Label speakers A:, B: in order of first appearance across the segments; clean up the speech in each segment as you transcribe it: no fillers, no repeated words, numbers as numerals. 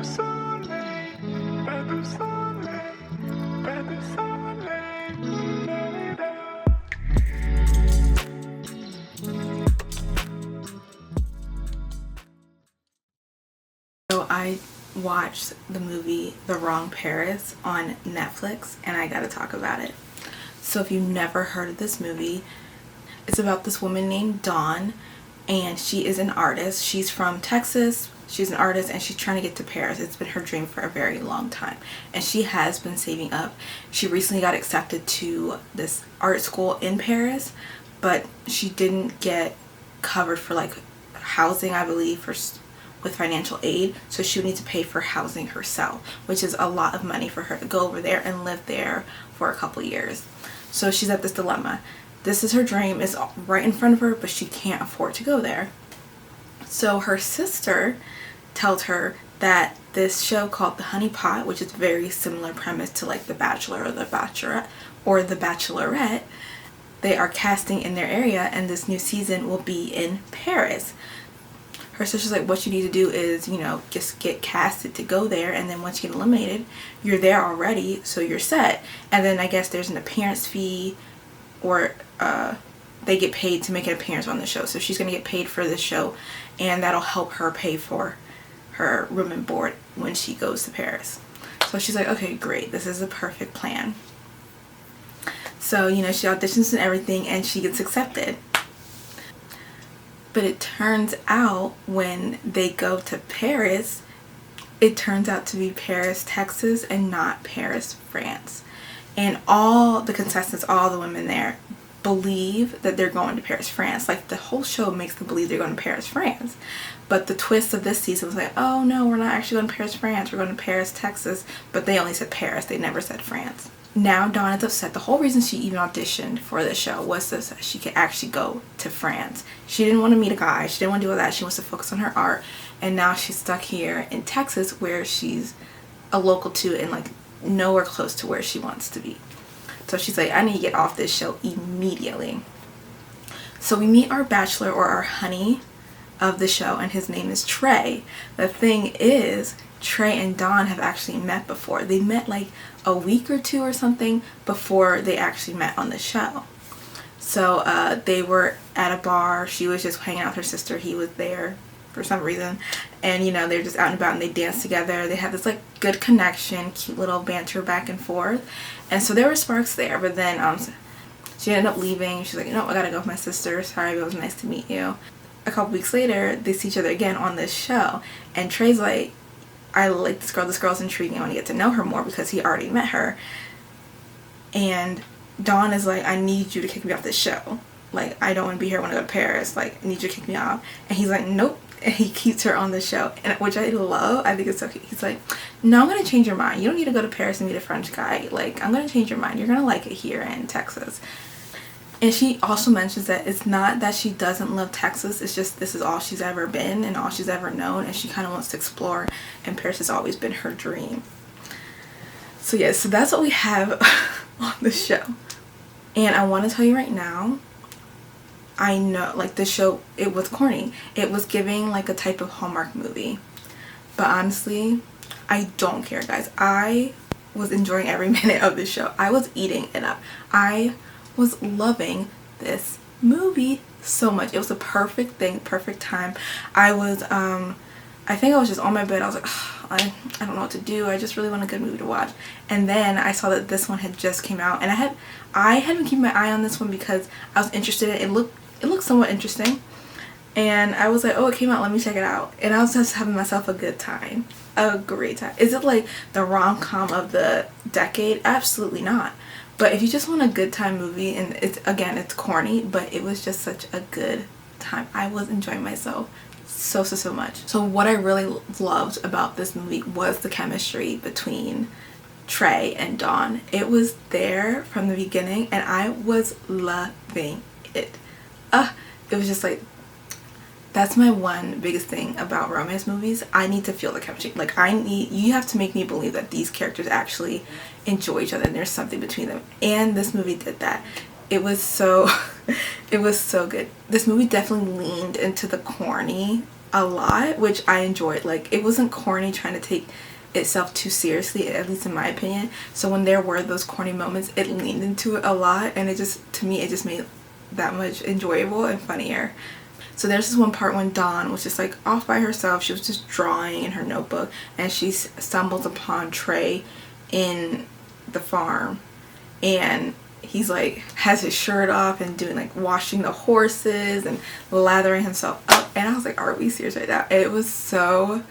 A: So I watched the movie The Wrong Paris on Netflix, and I gotta talk about it. So if you've never heard of this movie, it's about this woman named Dawn, and she is an artist. She's from Texas. She's an artist, and she's trying to get to Paris. It's been her dream for a very long time, and she has been saving up. She recently got accepted to this art school in Paris, but she didn't get covered for like housing, I believe, with financial aid, so she would need to pay for housing herself, which is a lot of money for her to go over there and live there for a couple years. So she's at this dilemma. This is her dream, it's right in front of her, but she can't afford to go there. So her sister tells her that this show called The Honey Pot, which is very similar premise to like The Bachelor or The Bachelorette or The Bachelorette, they are casting in their area, and this new season will be in Paris. Her sister's like, what you need to do is, just get casted to go there, and then once you get eliminated, you're there already, so you're set. And then I guess there's an appearance fee, or they get paid to make an appearance on the show. So she's going to get paid for this show, and that'll help her pay for her room and board when she goes to Paris. So she's like, okay, great, this is a perfect plan. So, she auditions and everything, and she gets accepted. But it turns out when they go to Paris, it turns out to be Paris, Texas, and not Paris, France. And all the contestants, all the women there, believe that they're going to Paris, France. Like, the whole show makes them believe they're going to Paris, France. But the twist of this season was like, oh no, we're not actually going to Paris, France. We're going to Paris, Texas. But they only said Paris. They never said France. Now Dawn is upset. The whole reason she even auditioned for the show was so that she could actually go to France. She didn't want to meet a guy. She didn't want to do all that. She wants to focus on her art. And now she's stuck here in Texas, where she's a local too, and like nowhere close to where she wants to be. So she's like, I need to get off this show immediately. So we meet our bachelor, or our honey of the show, and his name is Trey. The thing is, Trey and Dawn have actually met before. They met like a week or two or something before they actually met on the show. So they were at a bar. She was just hanging out with her sister. He was there for some reason. And they're just out and about, and they dance together. They had this like good connection, cute little banter back and forth. And so there were sparks there. But then she ended up leaving. She's like, I gotta go with my sister. Sorry, but it was nice to meet you. A couple weeks later, they see each other again on this show. And Trey's like, I like this girl. This girl's intriguing. I want to get to know her more, because he already met her. And Dawn is like, I need you to kick me off this show. Like, I don't want to be here when I go to Paris. Like, I need you to kick me off. And he's like, nope. And he keeps her on the show, and which I love. I think it's so cute. He's like, no, I'm going to change your mind. You don't need to go to Paris and meet a French guy. Like, I'm going to change your mind. You're going to like it here in Texas. And she also mentions that it's not that she doesn't love Texas, it's just this is all she's ever been and all she's ever known, and she kind of wants to explore, and Paris has always been her dream. So yeah, so that's what we have on the show. And I want to tell you right now, I know, like, this show, it was corny. It was giving like a type of Hallmark movie. But honestly, I don't care, guys. I was enjoying every minute of this show. I was eating it up. I was loving this movie so much. It was a perfect thing, perfect time. I think I was just on my bed. I was like, I don't know what to do. I just really want a good movie to watch. And then I saw that this one had just came out, and I had been keeping my eye on this one because I was interested in it. It looked somewhat interesting, and I was like, oh, it came out, let me check it out. And I was just having myself a good time, a great time. Is it like the rom-com of the decade? Absolutely not. But if you just want a good time movie, and it's corny, but it was just such a good time. I was enjoying myself so much. So what I really loved about this movie was the chemistry between Trey and Dawn. It was there from the beginning, and I was loving it. It was just like, that's my one biggest thing about romance movies. I need to feel the chemistry. Like, you have to make me believe that these characters actually enjoy each other and there's something between them. And this movie did that. It was so, it was so good. This movie definitely leaned into the corny a lot, which I enjoyed. Like, it wasn't corny trying to take itself too seriously, at least in my opinion. So when there were those corny moments, it leaned into it a lot, and it just, to me, it just made that much enjoyable and funnier. So there's this one part when Dawn was just like off by herself. She was just drawing in her notebook, and she stumbles upon Trey in the farm, and he's like has his shirt off and doing like washing the horses and lathering himself up, and I was like, are we serious right now? It was so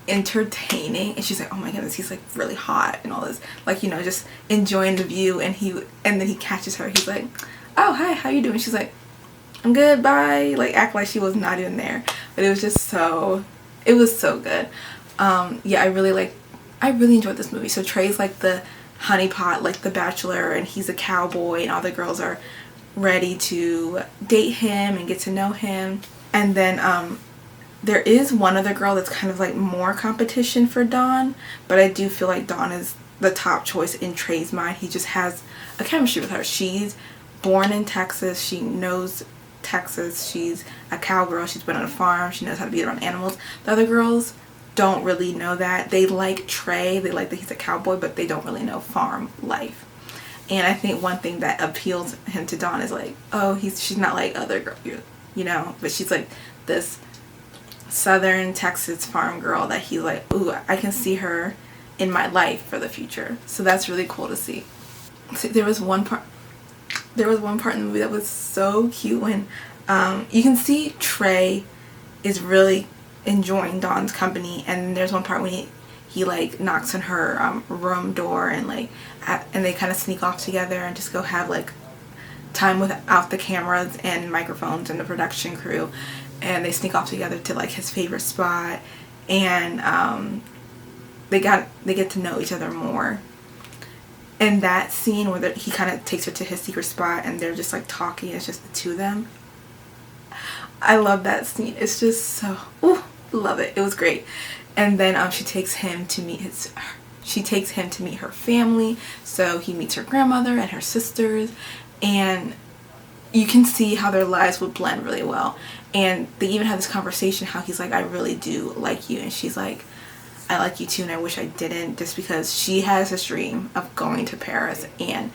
A: entertaining. And she's like, oh my goodness, he's like really hot and all this, like, you know, just enjoying the view. And then he catches her. He's like, oh hi, how you doing? She's like, I'm good, bye. Like, act like she was not even there. But it was just so, it was so good. Yeah, I really enjoyed this movie. So Trey's like the honeypot, like the bachelor, and he's a cowboy, and all the girls are ready to date him and get to know him. And then there is one other girl that's kind of like more competition for Dawn, but I do feel like Dawn is the top choice in Trey's mind. He just has a chemistry with her. She's born in Texas. She knows Texas. She's a cowgirl. She's been on a farm. She knows how to be around animals. The other girls don't really know that. They like Trey. They like that he's a cowboy, but they don't really know farm life. And I think one thing that appeals him to Dawn is like, oh, she's not like other girls, you know, but she's like this southern Texas farm girl that he's like, ooh, I can see her in my life for the future. So that's really cool to see. So there was one part in the movie that was so cute when you can see Trey is really enjoying Dawn's company, and there's one part when he like knocks on her room door, and like and they kind of sneak off together and just go have like time without the cameras and microphones and the production crew, and they sneak off together to like his favorite spot, and they get to know each other more. And that scene where he kind of takes her to his secret spot and they're just like talking, it's just the two of them. I love that scene. It's just so, ooh, love it. It was great. And then she takes him to meet her family. So he meets her grandmother and her sisters, and you can see how their lives would blend really well. And they even have this conversation how he's like, I really do like you, and she's like, I like you too, and I wish I didn't, just because she has this dream of going to Paris, and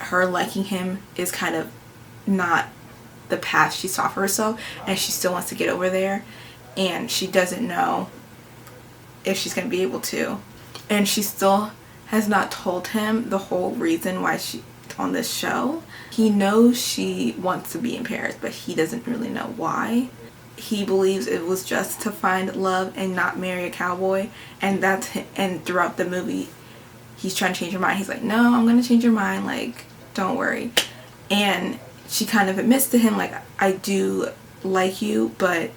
A: her liking him is kind of not the path she saw for herself, and she still wants to get over there, and she doesn't know if she's going to be able to. And she still has not told him the whole reason why she's on this show. He knows she wants to be in Paris, but he doesn't really know why. He believes it was just to find love and not marry a cowboy, and that's him. And throughout the movie he's trying to change her mind. He's like, no, I'm gonna change your mind, like, don't worry. And she kind of admits to him, like, I do like you, but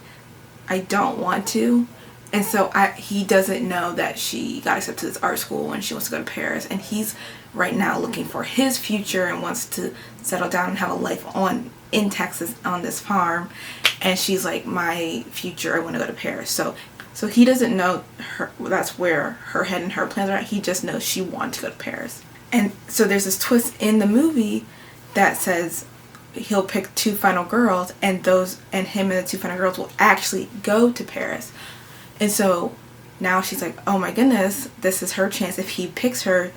A: I don't want to. And so he doesn't know that she got accepted to this art school and she wants to go to Paris, and he's right now looking for his future and wants to settle down and have a life in Texas on this farm. And she's like, my future, I want to go to Paris. So he doesn't know that's where her head and her plans are at. He just knows she wants to go to Paris. And so there's this twist in the movie that says he'll pick two final girls, and him and the two final girls will actually go to Paris. And so now she's like, oh my goodness, this is her chance. If he picks her,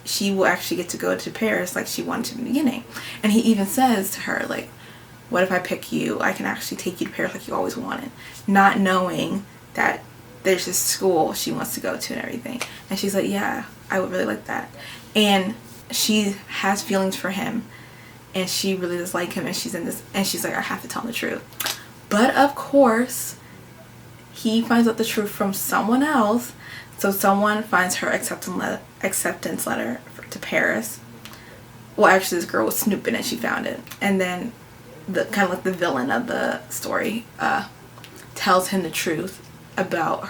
A: she will actually get to go to Paris like she wanted to in the beginning. And he even says to her, like, what if I pick you? I can actually take you to Paris like you always wanted. Not knowing that there's this school she wants to go to and everything. And she's like, yeah, I would really like that. And she has feelings for him, and she really does like him, and she's like, I have to tell him the truth. But of course, he finds out the truth from someone else. So someone finds her acceptance letter to Paris. Well, actually, this girl was snooping and she found it. And then the kind of like the villain of the story tells him the truth about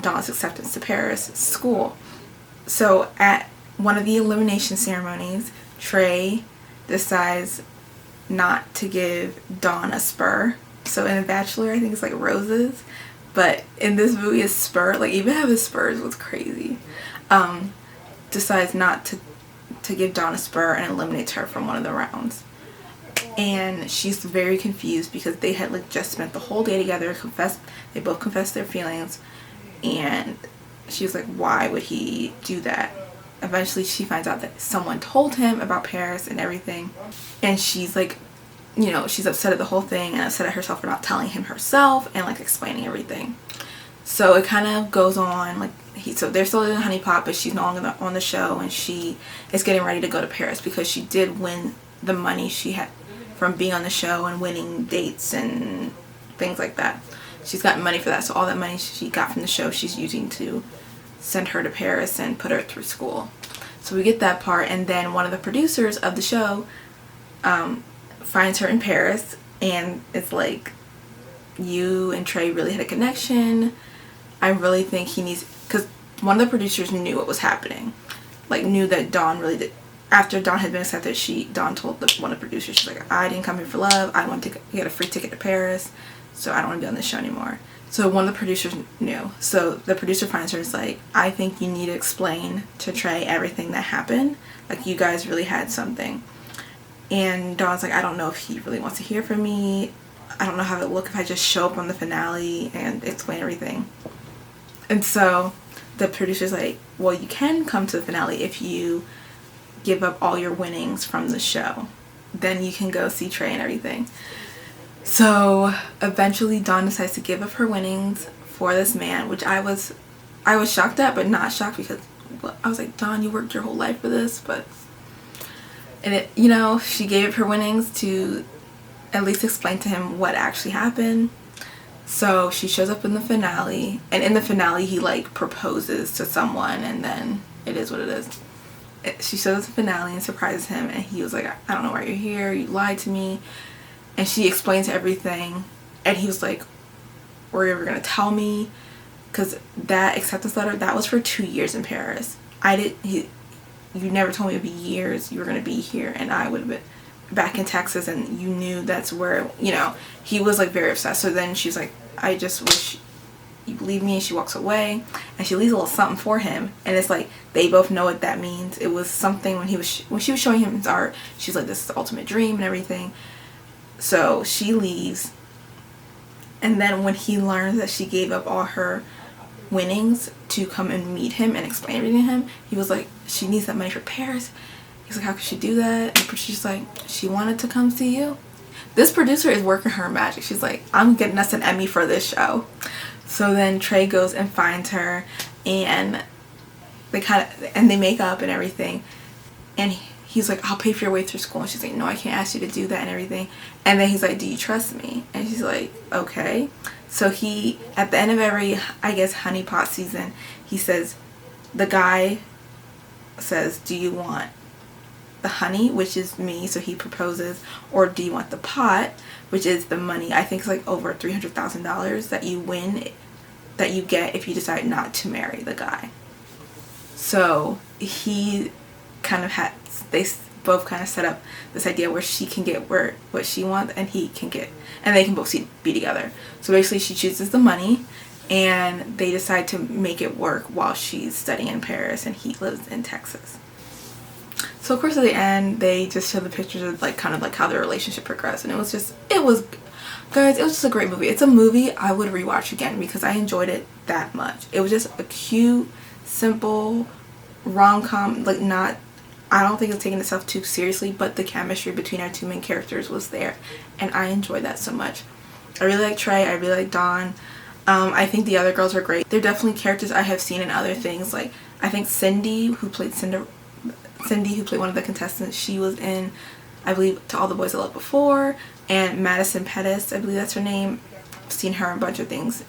A: Dawn's acceptance to Paris school. So at one of the elimination ceremonies, Trey decides not to give Dawn a spur. So in The Bachelor, I think it's like roses, but in this movie it's spur. Like, even having spurs was crazy. Decides not to give Dawn a spur and eliminates her from one of the rounds. and she's very confused because they had like just spent the whole day together, they both confessed their feelings, and she was like, why would he do that? Eventually she finds out that someone told him about Paris and everything, and she's like, you know, she's upset at the whole thing and upset at herself for not telling him herself and like explaining everything. So it kind of goes on like so they're still in Honey Pot, but she's no longer on the show, and she is getting ready to go to Paris because she did win the money she had from being on the show and winning dates and things like that. She's gotten money for that, so all that money she got from the show she's using to send her to Paris and put her through school. So we get that part, and then one of the producers of the show finds her in Paris, and it's like, you and Trey really had a connection. I really think he needs, because one of the producers knew what was happening, like knew that Dawn really did. After Dawn had been accepted, Dawn told one of the producers, she's like, I didn't come here for love, I want to get a free ticket to Paris, so I don't want to be on this show anymore. So one of the producers knew. So the producer finds her and is like, I think you need to explain to Trey everything that happened. Like, you guys really had something. And Dawn's like, I don't know if he really wants to hear from me. I don't know how it would look if I just show up on the finale and explain everything. And so the producer's like, well, you can come to the finale if you give up all your winnings from the show. Then you can go see Trey and everything. So eventually Dawn decides to give up her winnings for this man, which I was shocked at, but not shocked, because I was like, Dawn, you worked your whole life for this. But, and it, you know, she gave up her winnings to at least explain to him what actually happened. So she shows up in the finale, and in the finale he like proposes to someone, and then it is what it is. She shows up in the finale and surprises him, and he was like, I don't know why you're here, you lied to me. And she explains everything, and he was like, were you ever gonna tell me? Because that acceptance letter, that was for 2 years in Paris. You never told me it would be years you were gonna be here, and I would have been back in Texas, and you knew that's where, you know, he was like very obsessed. So then she's like, I just wish you believe me, and she walks away, and she leaves a little something for him, and it's like they both know what that means. It was something when she was showing him his art, she's like, this is the ultimate dream and everything. So she leaves, and then when he learns that she gave up all her winnings to come and meet him and explain everything to him, he was like, she needs that money for Paris. He's like, how could she do that? And the producer's like, she wanted to come see you. This producer is working her magic. She's like, I'm getting us an Emmy for this show. So then Trey goes and finds her, and they make up and everything, and he's like, I'll pay for your way through school. And she's like, no, I can't ask you to do that and everything. And then he's like, do you trust me? And she's like, okay. So he, at the end of every, I guess, Honey Pot season, he says, the guy says, do you want the honey, which is me, so he proposes, or do you want the pot, which is the money? I think it's like over $300,000 that you win, that you get if you decide not to marry the guy. So he kind of they both kind of set up this idea where she can get what she wants, and he can get, and they can both be together. So basically she chooses the money, and they decide to make it work while she's studying in Paris and he lives in Texas. So of course at the end they just show the pictures of like kind of like how their relationship progressed, and it was just a great movie. It's a movie I would rewatch again because I enjoyed it that much. It was just a cute, simple rom-com, like I don't think it's taking itself too seriously, but the chemistry between our two main characters was there, and I enjoyed that so much. I really like Trey, I really like Dawn. I think the other girls were great. They're definitely characters I have seen in other things. Like, I think Cindy, who played one of the contestants, she was in, I believe, To All the Boys I Loved Before, and Madison Pettis, I believe that's her name. I've seen her in a bunch of things,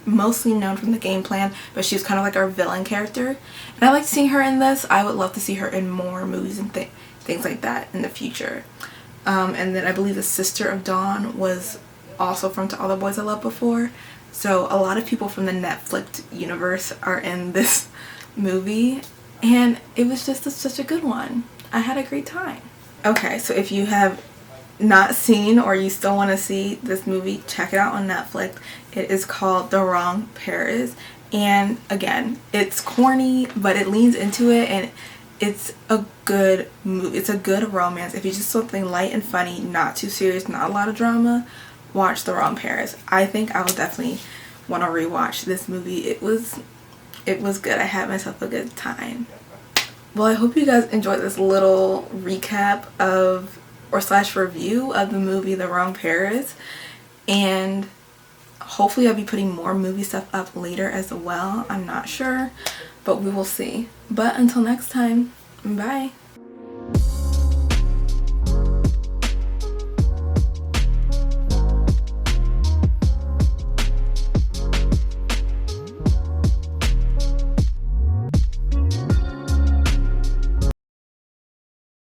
A: mostly known from The Game Plan, but she was kind of like our villain character, and I liked seeing her in this. I would love to see her in more movies and things like that in the future. And then I believe the sister of Dawn was also from To All the Boys I Loved Before. So a lot of people from the Netflix universe are in this movie, and it was just such a good one. I had a great time. Okay, so if you have not seen or you still want to see this movie, check it out on Netflix. It is called The Wrong Paris, and again, it's corny, but it leans into it, and it's a good movie. It's a good romance. If you just something light and funny, not too serious, not a lot of drama, watch The Wrong Paris. I think I will definitely want to rewatch this movie. It was good. I had myself a good time. Well, I hope you guys enjoyed this little recap of or slash review of the movie The Wrong Paris, and hopefully I'll be putting more movie stuff up later as well. I'm not sure, but we will see. But until next time, bye.